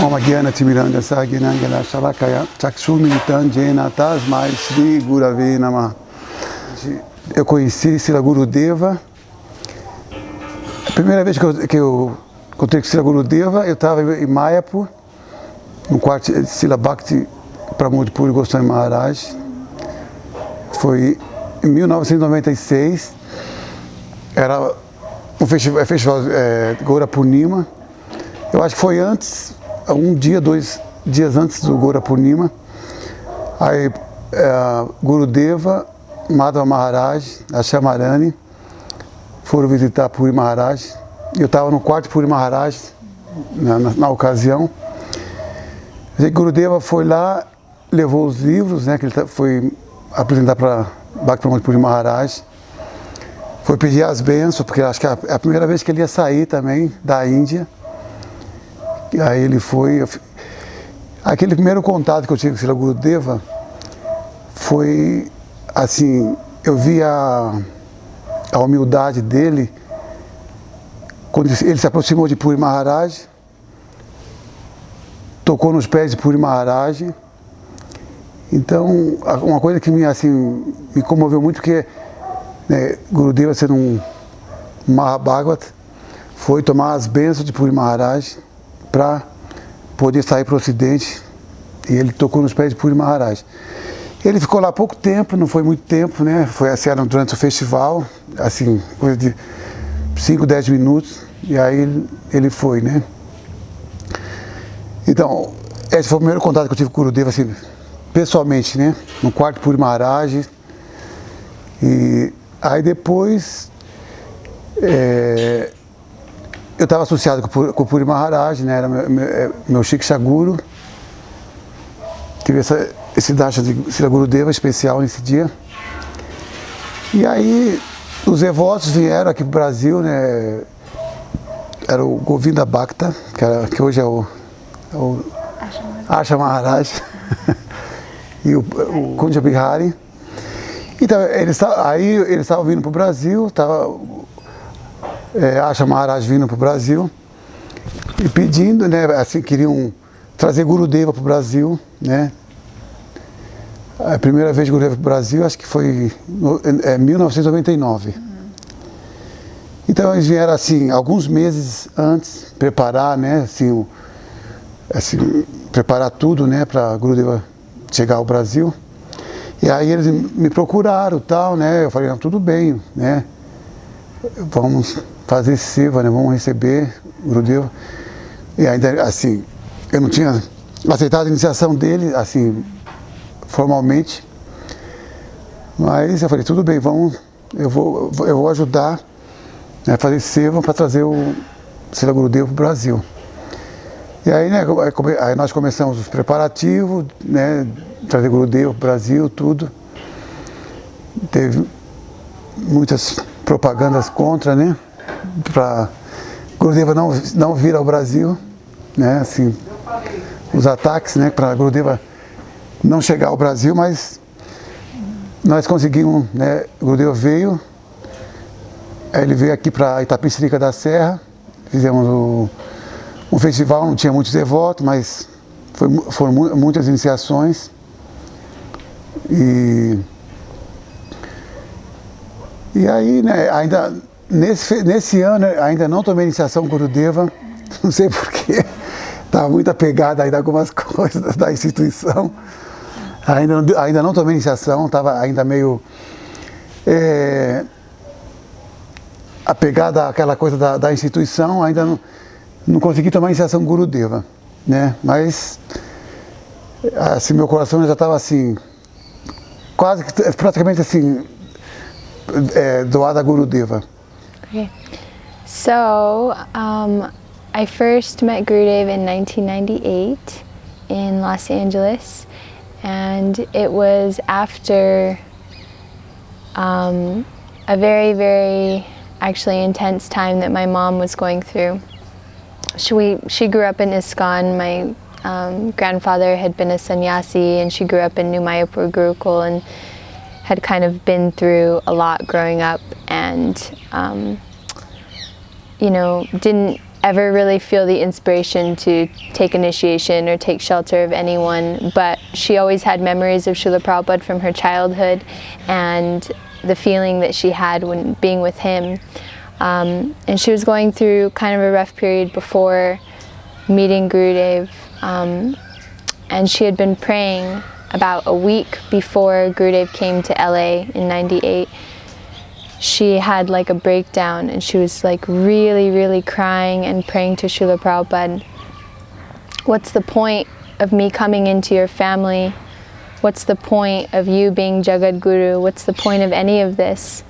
Oma Gyana Timiranga Saginangala Shalakaya Chakshuminitan Jena Tasmai Shri Gurave Namah. Eu conheci Srila Gurudeva. A primeira vez que eu encontrei com Srila Gurudeva, eu estava em Mayapur, no quarto de Srila Bhakti Pramudpuri Gosvami Maharaja. Foi em 1996. Era um festival Gaura Purnima. Eu acho que foi antes, um dia, 2 dias antes do Gaura Purnima. Aí Gurudeva, Madhava Maharaja, a Shamarani, foram visitar Puri Maharaj. Eu estava no quarto Puri Maharaj na ocasião. Gurudeva foi lá, levou os livros, né, que ele foi apresentar para Bhaktivedanta Puri Maharaj. Foi pedir as bênçãos, porque acho que é a primeira vez que ele ia sair também da Índia. E aí ele foi. Aquele primeiro contato que eu tive com o Srila Gurudeva foi assim, eu vi a humildade dele quando ele se aproximou de Puri Maharaj, tocou nos pés de Puri Maharaj. Então, uma coisa que me comoveu muito, porque Gurudeva, sendo um Mahabhagavata, foi tomar as bênçãos de Puri Maharaj para poder sair para o Ocidente, e ele tocou nos pés de Puri Maharaj. Ele ficou lá pouco tempo, não foi muito tempo, né? Foi assim, durante o festival, assim, coisa de 5, 10 minutos, e aí ele foi, né? Então, esse foi o primeiro contato que eu tive com o Gurudeva, assim, pessoalmente, né? No quarto Puri Maharaj. E aí depois, eu estava associado com o Puri Maharaj, né? Era meu Shiksha Guru. Tive esse darshan de Srila Gurudeva especial nesse dia. E aí os devotos vieram aqui para o Brasil, né? Era o Govinda Bhakta, que hoje é o Asha Maharaj, e o Kunja Bihari. Então, eles estavam vindo para o Brasil, Asha Maharaj vindo para o Brasil, e pedindo, né, assim, queriam trazer Gurudeva para o Brasil, né? A primeira vez de Gurudeva para o Brasil, acho que foi em 1999. Então eles vieram assim, alguns meses antes, preparar, né, assim, preparar tudo, né, para Gurudeva chegar ao Brasil. E aí eles me procuraram, tal, né? Eu falei, não, tudo bem, né? Vamos fazer seva, né? Vamos receber Gurudeva. E ainda, assim, eu não tinha aceitado a iniciação dele, assim, formalmente. Mas eu falei, tudo bem, eu vou ajudar, né, a fazer seva para trazer o Srila Gurudeva para o Brasil. E aí, né, aí nós começamos os preparativos, né, trazer Gurudeva para o Brasil, tudo. Teve muitas propagandas contra, né, para Gurudeva não vir ao Brasil, né, assim, os ataques, né, para Gurudeva não chegar ao Brasil, mas nós conseguimos, né, Gurudeva veio, aí ele veio aqui para Itapecerica da Serra, fizemos um festival, não tinha muitos devotos, mas foram muitas iniciações. E aí, né, ainda nesse ano, ainda não tomei iniciação com Gurudeva, não sei porquê, estava muito apegado ainda a algumas coisas da instituição. Ainda não tomei iniciação, estava ainda meio apegado àquela coisa da instituição, ainda não consegui tomar iniciação com Gurudeva, né? Mas assim, meu coração já estava assim, praticamente assim, doado a Gurudeva. Okay. So, I first met Gurudeva in 1998 in Los Angeles, and it was after a very, very actually intense time that my mom was going through. She grew up in ISKCON. My grandfather had been a sannyasi, and she grew up in New Mayapur Gurukul and had kind of been through a lot growing up, and didn't ever really feel the inspiration to take initiation or take shelter of anyone, but she always had memories of Srila Prabhupada from her childhood and the feeling that she had when being with him. And she was going through kind of a rough period before meeting Gurudev, and she had been praying about a week before Gurudev came to LA in '98. She had like a breakdown, and she was like really crying and praying to Srila Prabhupada, what's the point of me coming into your family? What's the point of you being Jagat Guru? What's the point of any of this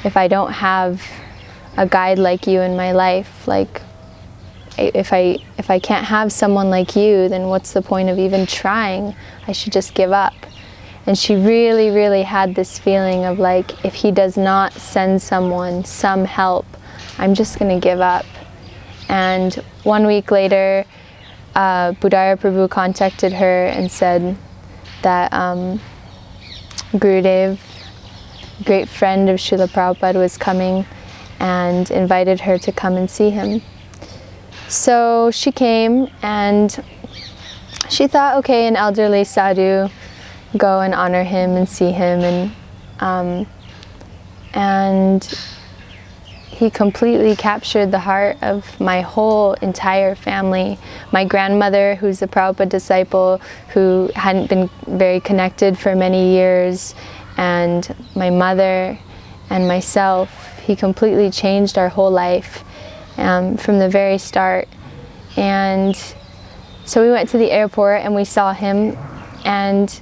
if I don't have a guide like you in my life? Like, if I can't have someone like you, then what's the point of even trying? I should just give up. And she really had this feeling of like, if he does not send someone some help, I'm just going to give up. And 1 week later, Budaya Prabhu contacted her and said that Gurudev, great friend of Srila Prabhupada, was coming and invited her to come and see him. So she came, and she thought, okay, an elderly sadhu, go and honor him and see him, and he completely captured the heart of my whole entire family. My grandmother, who's a Prabhupada disciple, who hadn't been very connected for many years, and my mother and myself, he completely changed our whole life from the very start. And so we went to the airport and we saw him, and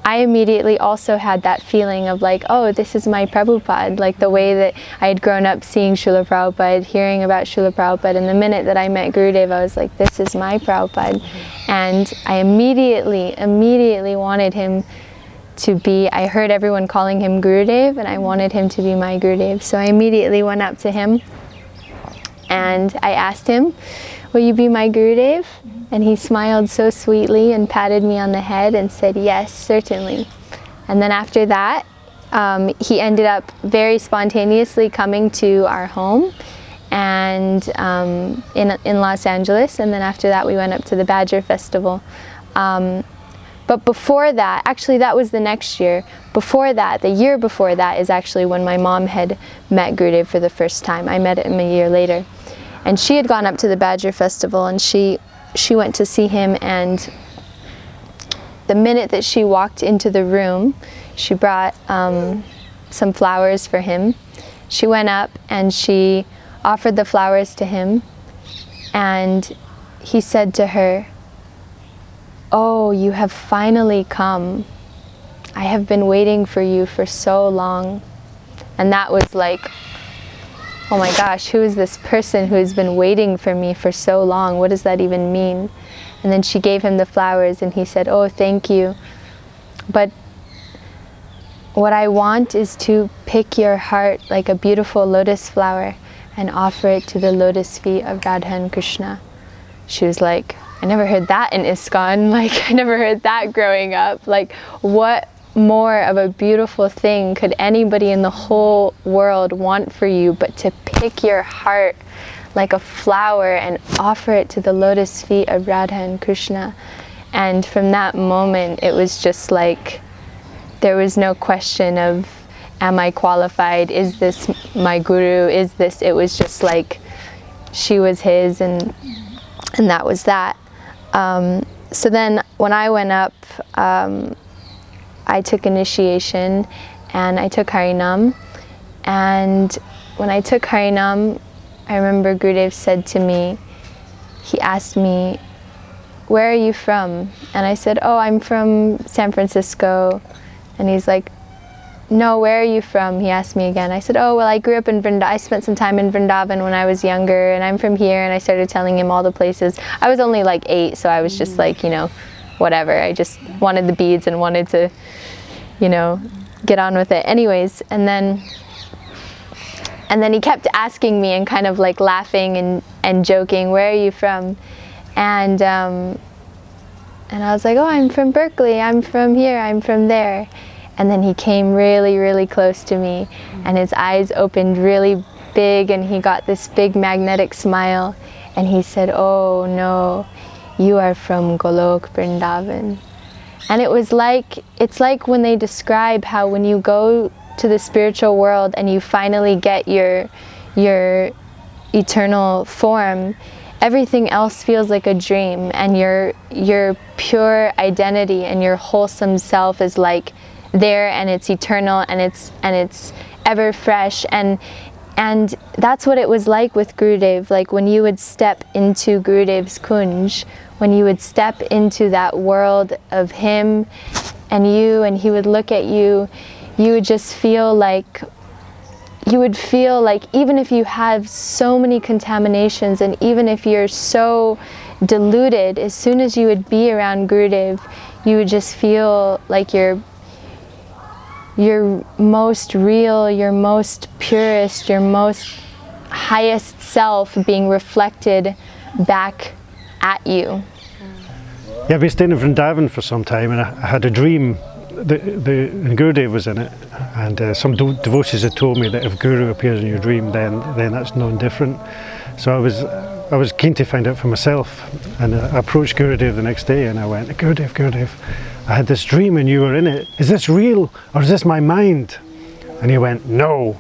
I immediately also had that feeling of like, oh, this is my Prabhupada, like the way that I had grown up seeing Srila Prabhupada, hearing about Srila Prabhupada, and the minute that I met Gurudev, I was like, this is my Prabhupada. And I immediately wanted him to be, I heard everyone calling him Gurudev, and I wanted him to be my Gurudev. So I immediately went up to him and I asked him, will you be my Gurudev? And he smiled so sweetly and patted me on the head and said, yes, certainly. And then after that, he ended up very spontaneously coming to our home and in Los Angeles. And then after that, we went up to the Badger Festival. But before that, actually that was the next year. Before that, the year before that is actually when my mom had met Gurudev for the first time. I met him a year later. And she had gone up to the Badger Festival, and she went to see him, and the minute that she walked into the room, she brought some flowers for him. She went up and she offered the flowers to him, and he said to her, oh, you have finally come. I have been waiting for you for so long. And that was like, oh my gosh, who is this person who has been waiting for me for so long? What does that even mean? And then she gave him the flowers, and he said, oh, thank you. But what I want is to pick your heart like a beautiful lotus flower and offer it to the lotus feet of Radha and Krishna. She was like, I never heard that in ISKCON. Like, I never heard that growing up. Like, what more of a beautiful thing could anybody in the whole world want for you but to pick your heart like a flower and offer it to the lotus feet of Radha and Krishna? And from that moment, it was just like, there was no question of, am I qualified? Is this my guru? Is this, it was just like, she was his, and that was that. So then when I went up, I took initiation and I took Harinam. And when I took Harinam, I remember Gurudev said to me, he asked me, where are you from? And I said, oh, I'm from San Francisco. And he's like, no, where are you from? He asked me again. I said, oh, well, I grew up in Vrindavan. I spent some time in Vrindavan when I was younger, and I'm from here. And I started telling him all the places. I was only like 8, so I was just like, you know, whatever. I just wanted the beads and wanted to, you know, get on with it. Anyways, and then he kept asking me and kind of like laughing and joking, where are you from? And I was like, oh, I'm from Berkeley. I'm from here. I'm from there. And then he came really, really close to me, and his eyes opened really big, and he got this big magnetic smile, And he said, oh no, you are from Golok Vrindavan. And it was like, it's like when they describe how when you go to the spiritual world and you finally get your eternal form, everything else feels like a dream, and your pure identity and your wholesome self is like there, and it's eternal, and it's ever fresh, and that's what it was like with Gurudev. Like when you would step into Gurudev's Kunj, when you would step into that world of him and you, and he would look at you, you would just feel like, you would feel like even if you have so many contaminations and even if you're so deluded, as soon as you would be around Gurudev, you would just feel like your most real, your most purest, your most highest self being reflected back at you. Yeah, I've been staying in Vrindavan for some time, and I had a dream. And Gurudev was in it, and some devotees had told me that if Guru appears in your dream, then that's non-different. So I was keen to find out for myself, and I approached Gurudev the next day, and I went, Gurudev, I had this dream and you were in it. Is this real or is this my mind? And he went, no,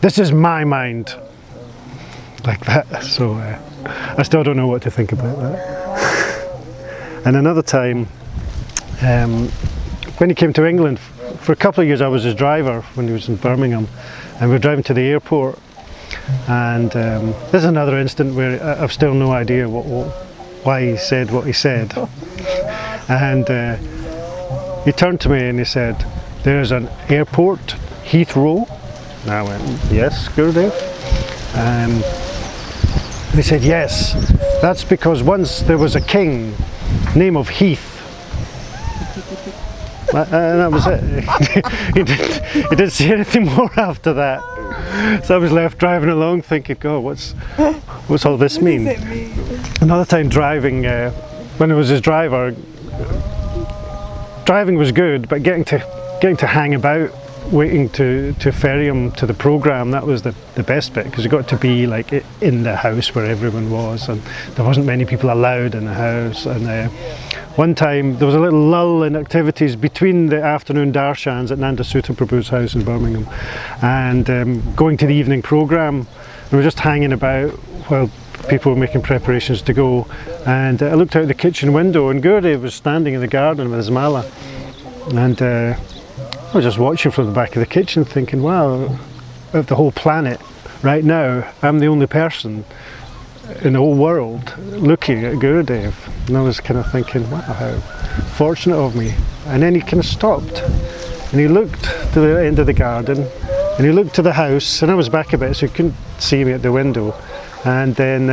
this is my mind. Like that. So I still don't know what to think about that. And another time, when he came to England, for a couple of years I was his driver when he was in Birmingham, and we were driving to the airport, and this is another instant where I've still no idea why he said what he said. And he turned to me and he said, there's an airport, Heathrow. And I went, yes, Gurudev. And he said, yes, that's because once there was a king, name of Heath. And that was it. He didn't say anything more after that. So I was left driving along thinking, God, what's all this mean? What does it mean? Another time driving, when I was his driver, driving was good, but getting to hang about, waiting to ferry him to the program, that was the best bit, because you got to be like in the house where everyone was, and there wasn't many people allowed in the house. And one time there was a little lull in activities between the afternoon darshans at Nanda Sutta Prabhu's house in Birmingham and going to the evening program. We were just hanging about while people were making preparations to go, and I looked out the kitchen window and Gurudev was standing in the garden with his mala, and I was just watching from the back of the kitchen thinking, wow, of the whole planet right now, I'm the only person in the whole world looking at Gurudev. And I was kind of thinking, wow, how fortunate of me. And then he kind of stopped and he looked to the end of the garden and he looked to the house, and I was back a bit so he couldn't see me at the window. And then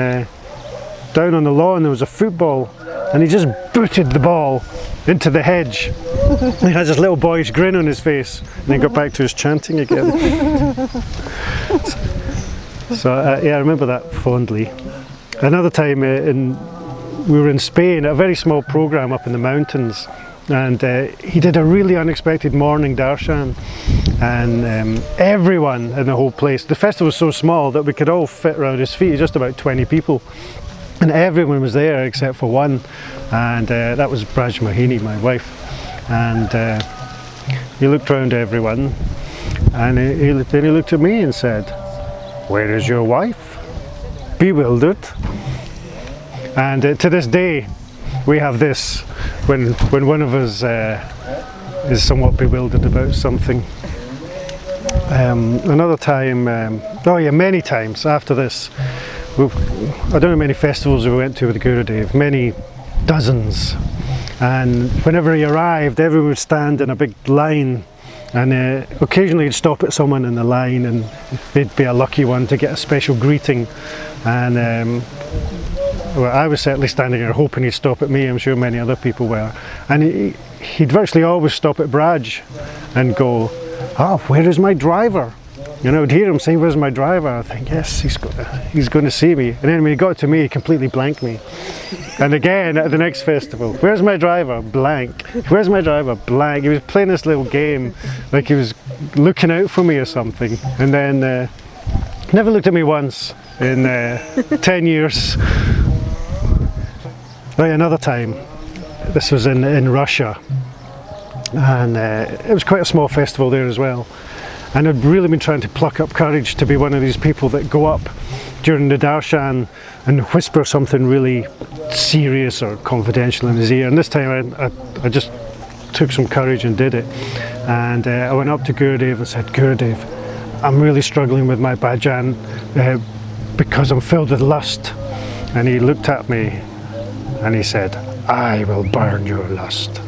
down on the lawn there was a football, and he just booted the ball into the hedge. He had this little boyish grin on his face, and then got back to his chanting again. So yeah, I remember that fondly. Another time we were in Spain, a very small program up in the mountains, and he did a really unexpected morning darshan, and everyone in the whole place, the festival was so small that we could all fit around his feet, just about 20 people, and everyone was there except for one, and that was Braj Mohini, my wife. And he looked around everyone, and then he looked at me and said, "Where is your wife?" Bewildered. And to this day we have this when one of us is somewhat bewildered about something. Another time, oh yeah, many times after this, I don't know how many festivals we went to with Gurudev, many dozens, and whenever he arrived everyone would stand in a big line, and occasionally he'd stop at someone in the line and they'd be a lucky one to get a special greeting. And well, I was certainly standing there hoping he'd stop at me. I'm sure many other people were, and he'd virtually always stop at Braj and go, "Oh, where is my driver?" You know, I'd hear him say, "Where's my driver?" I think, yes, he's going to see me. And then when he got to me, he completely blanked me. And again at the next festival, "Where's my driver?" Blank. "Where's my driver?" Blank. He was playing this little game like he was looking out for me or something. And then Never looked at me once in 10 years. Right, another time, this was in Russia, and it was quite a small festival there as well. And I'd really been trying to pluck up courage to be one of these people that go up during the darshan and whisper something really serious or confidential in his ear. And this time I just took some courage and did it. And I went up to Gurudev and said, Gurudev, I'm really struggling with my bhajan because I'm filled with lust. And he looked at me and he said, I will burn your lust.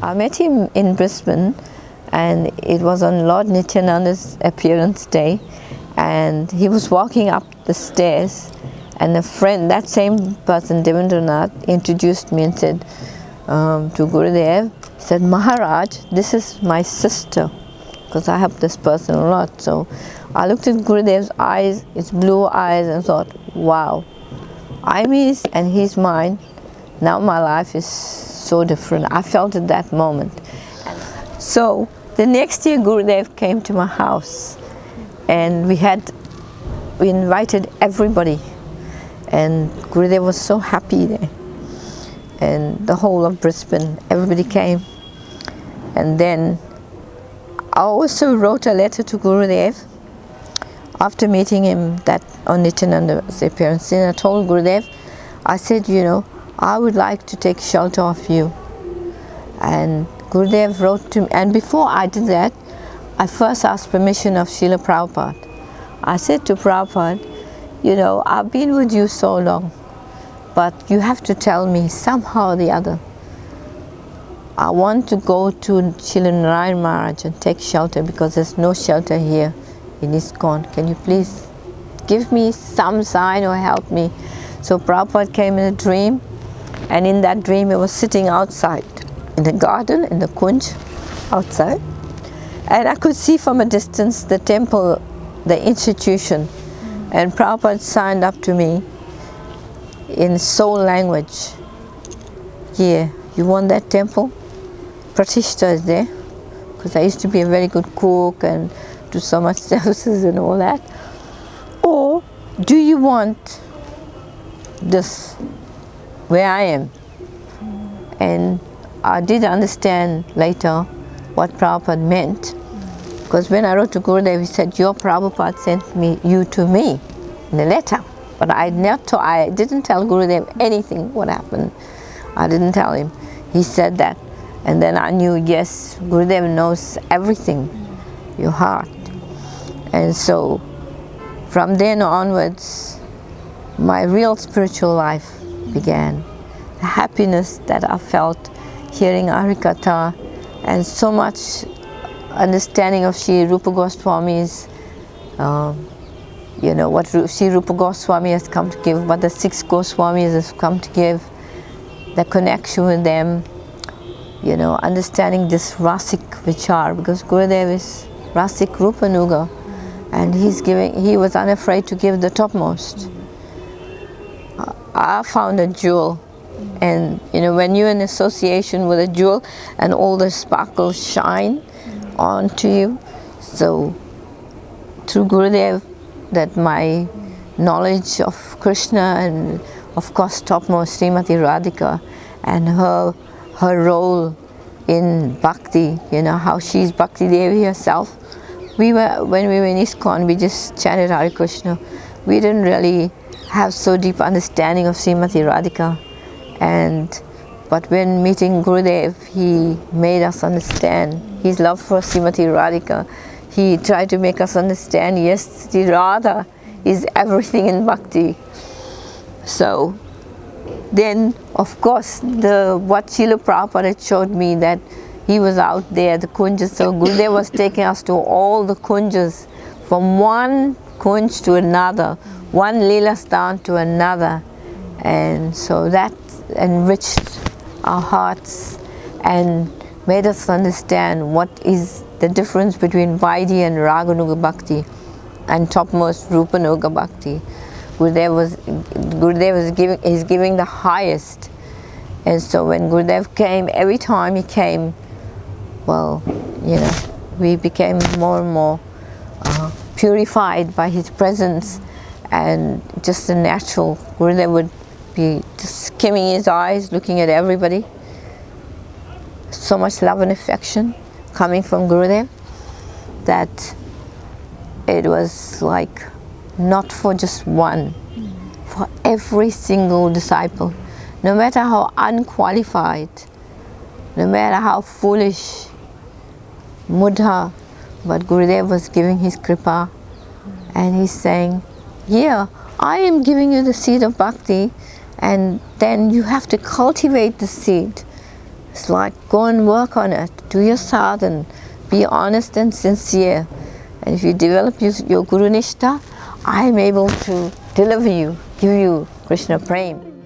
I met him in Brisbane, and it was on Lord Nityananda's appearance day, and he was walking up the stairs, and a friend, that same person, Devendranath, introduced me and said to Gurudev, he said, Maharaj, this is my sister, because I help this person a lot. So I looked at Gurudev's eyes, his blue eyes, and thought, wow, I'm his and he's mine. Now my life is so different. I felt at that moment. So the next year Gurudev came to my house, and we invited everybody, and Gurudev was so happy there, and the whole of Brisbane, everybody came. And then I also wrote a letter to Gurudev after meeting him that on Nityananda's appearance. And I told Gurudev, I said, you know, I would like to take shelter of you. And Gurudev wrote to me, and before I did that, I first asked permission of Srila Prabhupada. I said to Prabhupada, you know, I've been with you so long, but you have to tell me somehow or the other. I want to go to Srila Narayana Maharaj and take shelter, because there's no shelter here in ISKCON. Can you please give me some sign or help me? So Prabhupada came in a dream, and in that dream he was sitting outside in the garden, in the kunj outside, and I could see from a distance the temple, the institution, and Prabhupada signed up to me in soul language, yeah, you want that temple? Pratishtha is there, because I used to be a very good cook and do so much services and all that. Or do you want this where I am? And I did understand later what Prabhupada meant, because when I wrote to Gurudev, he said, your Prabhupada sent you to me in a letter. But I didn't tell Gurudev anything what happened. I didn't tell him. He said that. And then I knew, yes, Gurudev knows everything, your heart. And so from then onwards, my real spiritual life began. The happiness that I felt hearing Harikatha, and so much understanding of Sri Rupa Goswami's, you know, what Sri Rupa Goswami has come to give, what the 6 Goswamis has come to give, the connection with them, you know, understanding this Rasik Vichar, because Gurudev is Rasik Rupanuga, and he was unafraid to give the topmost. I found a jewel, and you know, when you're in association with a jewel and all the sparkles shine onto you, so through Gurudev, that my knowledge of Krishna, and of course topmost Srimati Radhika and her role in bhakti, you know, how she's Bhakti Devi herself. When we were in ISKCON, we just chanted Hare Krishna. We didn't really have so deep understanding of Srimati Radhika. But when meeting Gurudev, he made us understand his love for Srimati Radhika. He tried to make us understand, yes, Sri Radha is everything in bhakti. So then, of course, what Srila Prabhupada showed me, that he was out there, the kunjas. So Gurudev was taking us to all the kunjas, from one kunj to another, one lila stan to another. And so that enriched our hearts and made us understand what is the difference between Vaidhi and Raganuga Bhakti and topmost Rupanuga Bhakti. Gurudev is giving the highest. And so when Gurudev came, every time he came, well, you know, we became more and more purified by his presence, and just the natural. Gurudeva would be just skimming his eyes, looking at everybody. So much love and affection coming from Gurudev that it was like not for just one, for every single disciple, no matter how unqualified, no matter how foolish, mudha, but Gurudev was giving his kripa, and he's saying, yeah, I am giving you the seed of bhakti, and then you have to cultivate the seed. It's like, go and work on it, do your sadhana, be honest and sincere. And if you develop your Guru Nishtha, I am able to deliver you, give you Krishna Prem.